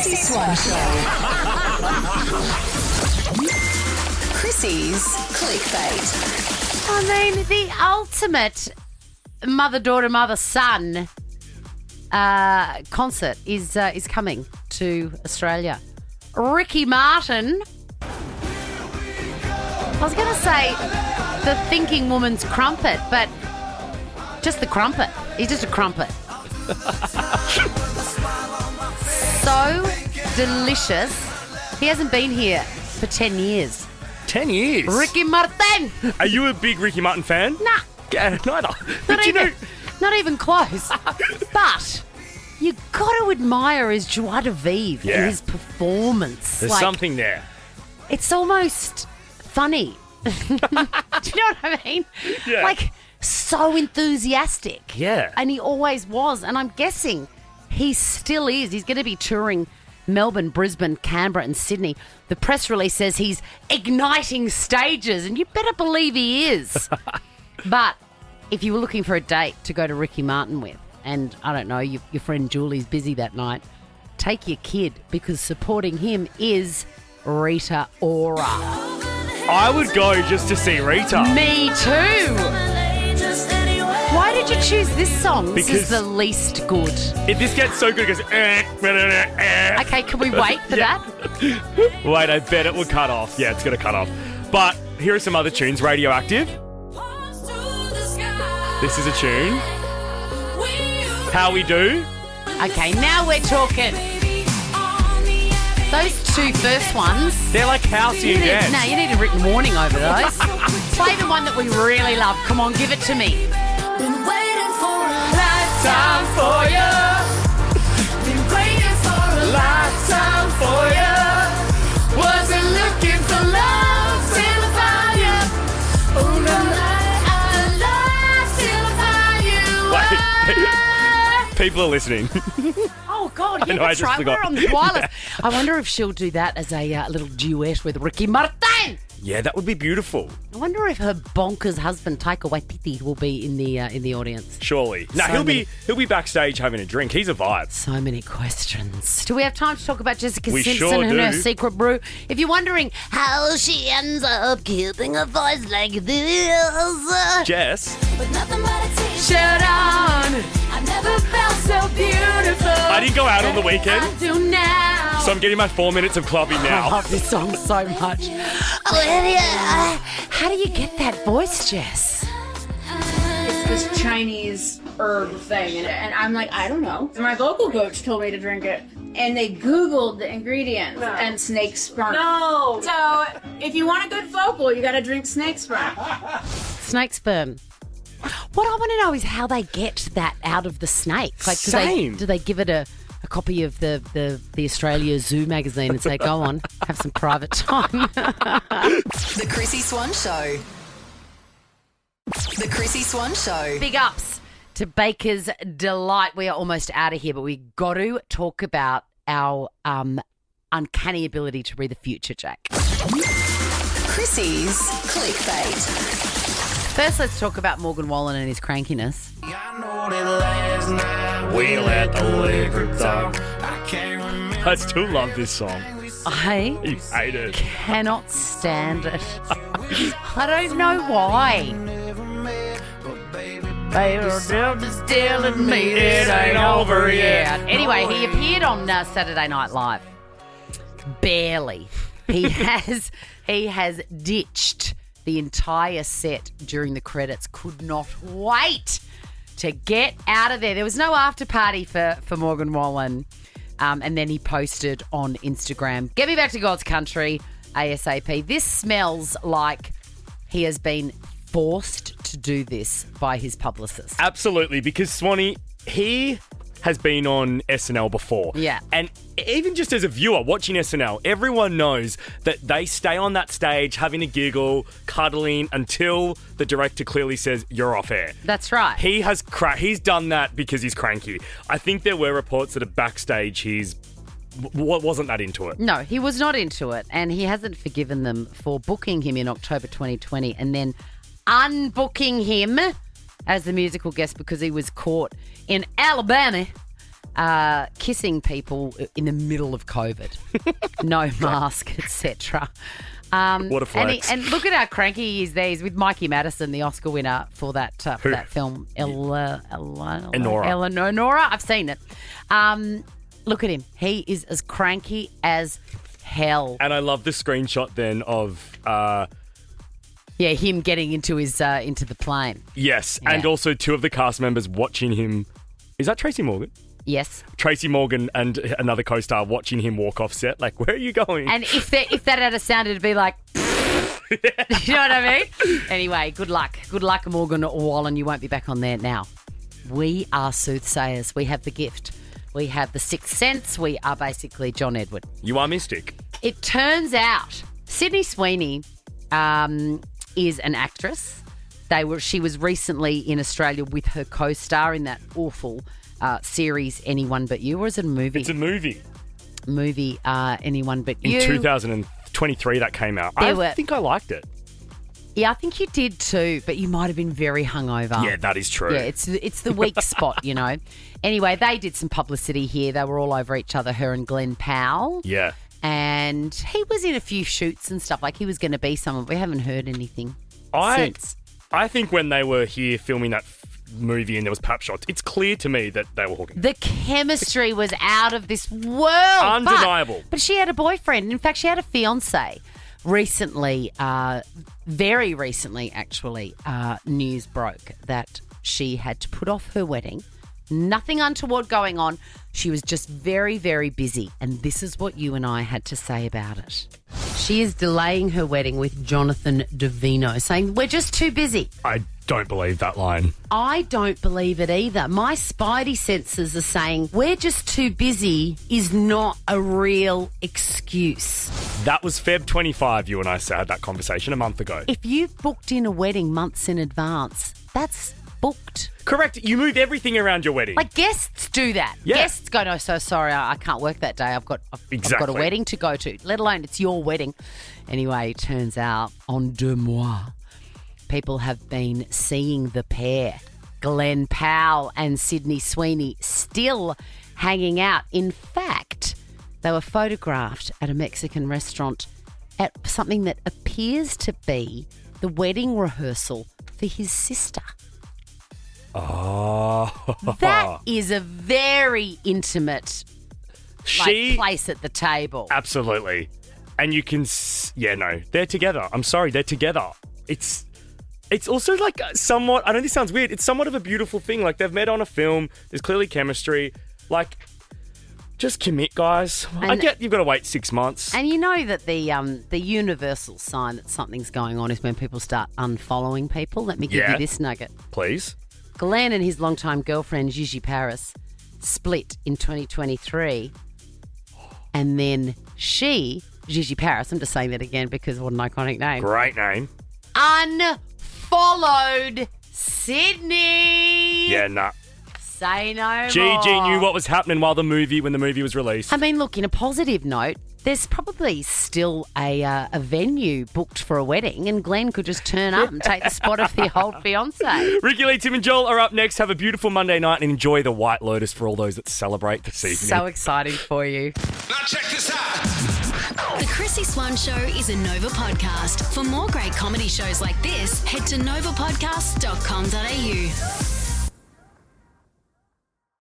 Chrissie Swan Show. Chrissie's clickbait. I mean, the ultimate mother-daughter, mother-son concert is coming to Australia. Ricky Martin. I was going to say the thinking woman's crumpet, but just the crumpet. He's just a crumpet. So delicious. He hasn't been here for 10 years. 10 years? Ricky Martin. Are you a big Ricky Martin fan? Nah. Yeah, neither. Not even close. But you got to admire his joie de vivre and his performance. There's something there. It's almost funny. Do you know what I mean? Yeah. Like, so enthusiastic. Yeah. And he always was. And I'm guessing he still is. He's going to be touring Melbourne, Brisbane, Canberra and Sydney. The press release says he's igniting stages, and you better believe he is. But if you were looking for a date to go to Ricky Martin with, and I don't know, your friend Julie's busy that night, take your kid, because supporting him is Rita Ora. I would go just to see Rita. Me too. Why did you choose this song? This Because is the least good. If this gets so good, it goes... Okay, can we wait for that? Wait, I bet it will cut off. Yeah, it's going to cut off. But here are some other tunes. Radioactive. This is a tune. How We Do. Okay, now we're talking. Those two first ones. They're like housey and dance. No, you need a written warning over those. Play the one that we really love. Come on, give it to me. Been waiting for a lifetime for you. Been waiting for a lifetime for you. Wasn't looking for love till I found you. Oh no, I love till I found you. Wait, people are listening. Oh, God, I yeah, know, I that's just right. forgot. We're on the wireless. I wonder if she'll do that as a little duet with Ricky Martin. Yeah, that would be beautiful. I wonder if her bonkers husband, Taika Waititi, will be in the audience. Surely. No, he'll be backstage having a drink. He's a vibe. So many questions. Do we have time to talk about Jessica We Simpson sure and do. her secret brew? If you're wondering how she ends up keeping a voice like this, Jess. But nothing but a t-shirt. shut on. I never felt so beautiful. I didn't go out on the weekend, I do now. so I'm getting my 4 minutes of clubbing I now. love this song so much. Olivia, how do you get that voice, Jess? It's this Chinese herb thing, and I'm like, I don't know. My vocal coach told me to drink it, and they Googled the ingredients and snake sperm. No. So if you want a good vocal, you got to drink snake sperm. Snake sperm. What I want to know is how they get that out of the snake. Like, Same. do they give it a copy of the Australia Zoo magazine and say, go on, have some private time? The Chrissie Swan Show. The Chrissie Swan Show. Big ups to Baker's Delight. We are almost out of here, but we got to talk about our uncanny ability to read the future, Jack. Chrissie's clickbait. First, let's talk about Morgan Wallen and his crankiness. We let the liquor talk. I still love this song. I You hate it. cannot stand it. I don't know why. Still admit it ain't over yet. Anyway, he appeared on Saturday Night Live. Barely. He has ditched the entire set during the credits. Could not wait to get out of there. There was no after party for Morgan Wallen. And then he posted on Instagram, "Get me back to God's country ASAP." This smells like he has been forced to do this by his publicist. Absolutely, because Swanee, he has been on SNL before. Yeah. And even just as a viewer watching SNL, everyone knows that they stay on that stage having a giggle, cuddling until the director clearly says you're off air. That's right. He's done that because he's cranky. I think there were reports that at backstage wasn't that into it. No, he was not into it, and he hasn't forgiven them for booking him in October 2020 and then unbooking him as the musical guest because he was caught in Alabama kissing people in the middle of COVID. No mask, etc. What a flex. And look at how cranky he is there. He's with Mikey Madison, the Oscar winner for that film. Eleanor. I've seen it. Look at him. He is as cranky as hell. And I love the screenshot then of... him getting into his into the plane. Yes, Yeah. and also two of the cast members watching him. Is that Tracy Morgan? Yes. Tracy Morgan and another co-star watching him walk off set. Like, where are you going? And if that had a sound, it'd be like... You know what I mean? Anyway, good luck. Good luck, Morgan Wallen. You won't be back on there now. We are soothsayers. We have the gift. We have the sixth sense. We are basically John Edward. You are Mystic. It turns out Sydney Sweeney is an actress. She was recently in Australia with her co-star in that awful series Anyone But You, or is it a movie? It's a movie. Anyone But You. In 2023 that came out. I think I liked it. Yeah, I think you did too, but you might have been very hungover. Yeah, that is true. Yeah, it's the weak spot, you know. Anyway, they did some publicity here. They were all over each other, her and Glenn Powell. Yeah. And he was in a few shoots and stuff. Like he was going to be someone. We haven't heard anything since. I think when they were here filming that movie and there was pap shots, it's clear to me that they were hooking. The chemistry was out of this world. Undeniable. But she had a boyfriend. In fact, she had a fiancé recently, very recently actually, news broke that she had to put off her wedding. Nothing untoward going on. She was just very, very busy. And this is what you and I had to say about it. She is delaying her wedding with Jonathan Davino, saying, we're just too busy. I don't believe that line. I don't believe it either. My spidey senses are saying, we're just too busy is not a real excuse. That was Feb 25, you and I had that conversation a month ago. If you've booked in a wedding months in advance, that's booked. Correct. You move everything around your wedding. Like guests do that. Yeah. Guests go, no, so sorry, I can't work that day. I've got a wedding to go to, let alone it's your wedding. Anyway, it turns out, en deux mois, people have been seeing the pair, Glenn Powell and Sydney Sweeney, still hanging out. In fact, they were photographed at a Mexican restaurant at something that appears to be the wedding rehearsal for his sister. Oh. That is a very intimate place at the table. Absolutely. And you can... they're together. I'm sorry, they're together. It's also like somewhat... I know this sounds weird. It's somewhat of a beautiful thing. Like, they've met on a film. There's clearly chemistry. Like, just commit, guys. I get you've got to wait 6 months. And you know that the universal sign that something's going on is when people start unfollowing people. Let me give you this nugget. Please. Glenn and his longtime girlfriend, Gigi Paris, split in 2023. And then Gigi Paris, I'm just saying that again because what an iconic name. Great name. Unfollowed Sydney. Yeah, nah. Say no more. Gigi knew what was happening when the movie was released. I mean, look, in a positive note, there's probably still a venue booked for a wedding and Glenn could just turn up and take the spot of the old fiancé. Ricky Lee, Tim and Joel are up next. Have a beautiful Monday night and enjoy the White Lotus for all those that celebrate this evening. So exciting for you. Now check this out. The Chrissy Swan Show is a Nova podcast. For more great comedy shows like this, head to novapodcast.com.au.